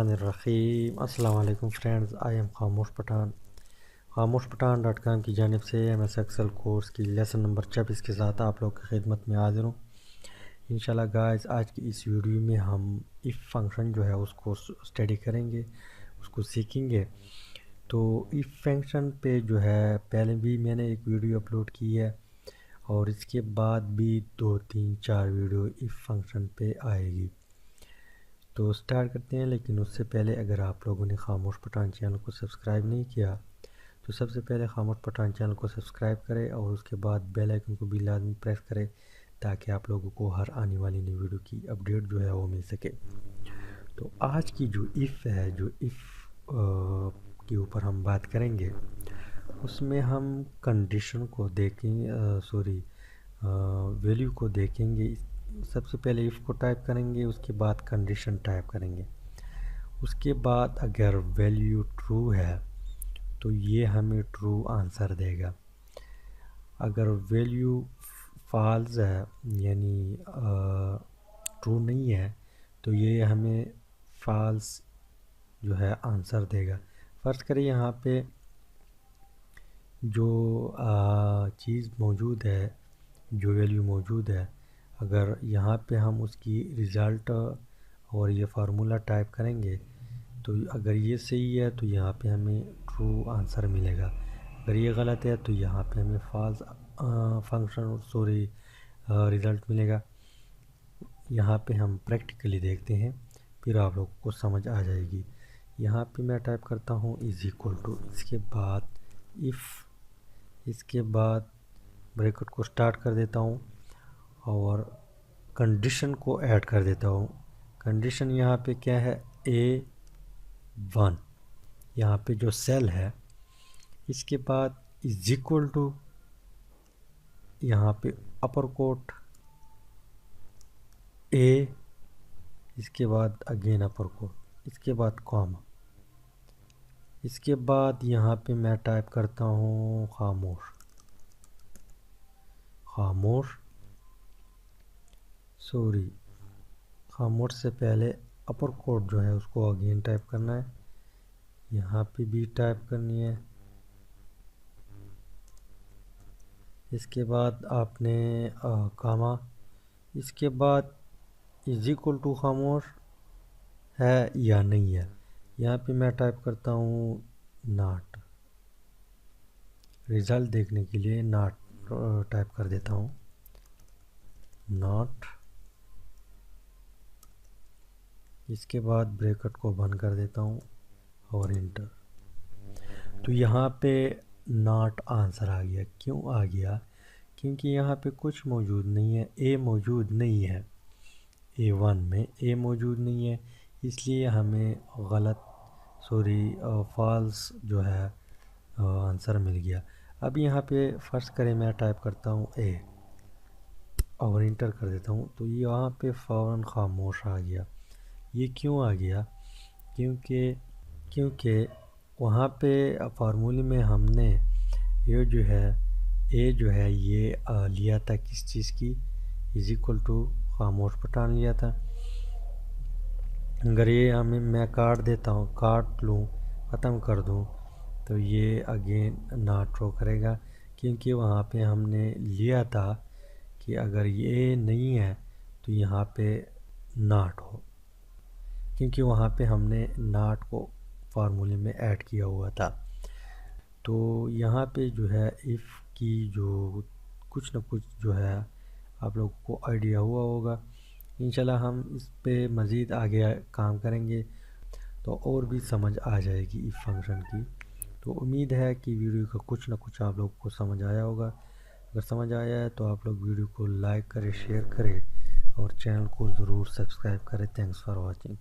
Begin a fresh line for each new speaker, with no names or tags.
बिस्मिल्लाहिर्रहमानिर्रहीम। अस्सलाम वालेकुम फ्रेंड्स, आई एम खामोश पठान.com की जानिब से MS एक्सेल कोर्स की लेसन नंबर 26 के साथ आप लोग की खिदमत में हाजिर हूँ। इंशाल्लाह गाइस, आज की इस वीडियो में हम इफ़ फंक्शन जो है उसको स्टडी करेंगे, उसको सीखेंगे। तो इफ़ फंक्शन पे जो है पहले भी मैंने एक वीडियो अपलोड की है और इसके बाद भी 2 3 4 वीडियो इफ़ फंक्शन पे आएगी। तो स्टार्ट करते हैं, लेकिन उससे पहले अगर आप लोगों ने खामोश पठान चैनल को सब्सक्राइब नहीं किया तो सबसे पहले खामोश पठान चैनल को सब्सक्राइब करें और उसके बाद बेल आइकन को भी लाजमी प्रेस करें ताकि आप लोगों को हर आने वाली नई वीडियो की अपडेट जो है वो मिल सके। तो आज की जो इफ़ है, जो इफ़ के ऊपर हम बात करेंगे, उसमें हम कंडीशन को देखेंगे, वैल्यू को देखेंगे। सबसे पहले इफ़ को टाइप करेंगे, उसके बाद कंडीशन टाइप करेंगे। उसके बाद अगर वैल्यू ट्रू है तो ये हमें ट्रू आंसर देगा। अगर वैल्यू फॉल्स है यानी ट्रू नहीं है तो ये हमें फॉल्स जो है आंसर देगा। फ़र्ज़ करें यहाँ पे जो चीज़ मौजूद है, जो वैल्यू मौजूद है, अगर यहाँ पे हम उसकी रिज़ल्ट और ये फार्मूला टाइप करेंगे तो अगर ये सही है तो यहाँ पे हमें ट्रू आंसर मिलेगा। अगर ये गलत है तो यहाँ पे हमें फॉल्स रिज़ल्ट मिलेगा। यहाँ पे हम प्रैक्टिकली देखते हैं, फिर आप लोगों को समझ आ जाएगी। यहाँ पे मैं टाइप करता हूँ इज़ इक्वल टू, इसके बाद इफ़, इसके बाद ब्रैकेट को स्टार्ट कर देता हूँ और कंडीशन को ऐड कर देता हूँ। कंडीशन यहाँ पे क्या है, A1, यहाँ पे जो सेल है। इसके बाद इज इक्वल टू, यहाँ पे अपर कोट A, इसके बाद अगेन अपर कोट, इसके बाद कॉमा, इसके बाद यहाँ पे मैं टाइप करता हूँ खामोश से पहले अपर कोट जो है उसको अगेन टाइप करना है, यहाँ पे भी टाइप करनी है। इसके बाद आपने कामा, इसके बाद इज इक्वल टू खामोश है या नहीं है। यहाँ पे मैं टाइप करता हूँ नॉट, रिज़ल्ट देखने के लिए नॉट टाइप कर देता हूँ, नॉट। इसके बाद ब्रैकेट को बंद कर देता हूँ और इंटर। तो यहाँ पे नॉट आंसर आ गया। क्यों आ गया? क्योंकि यहाँ पे कुछ मौजूद नहीं है, ए मौजूद नहीं है, A1 में ए मौजूद नहीं है, इसलिए हमें फॉल्स जो है आंसर मिल गया। अब यहाँ पे फर्स्ट करें मैं टाइप करता हूँ ए और इंटर कर देता हूँ, तो यहाँ पे फ़ौरन खामोश आ गया। ये क्यों आ गया? क्योंकि वहाँ पे फार्मूले में हमने ये जो है ये लिया था किस चीज़ की, इज इक्वल टू खामोश पठान लिया था। अगर ये मैं काट देता हूँ, काट लूँ, ख़त्म कर दूँ, तो ये अगेन नॉट शो करेगा, क्योंकि वहाँ पे हमने लिया था कि अगर ये नहीं है तो यहाँ पे नॉट हो, क्योंकि वहाँ पे हमने नॉट को फार्मूले में ऐड किया हुआ था। तो यहाँ पे जो है इफ़ की जो कुछ न कुछ जो है आप लोगों को आइडिया हुआ होगा। इंशाल्लाह हम इस पे मज़ीद आगे काम करेंगे तो और भी समझ आ जाएगी इफ़ फंक्शन की। तो उम्मीद है कि वीडियो का कुछ न कुछ आप लोगों को समझ आया होगा। अगर समझ आया है तो आप लोग वीडियो को लाइक करें, शेयर करें और चैनल को ज़रूर सब्सक्राइब करें। Thanks for watching.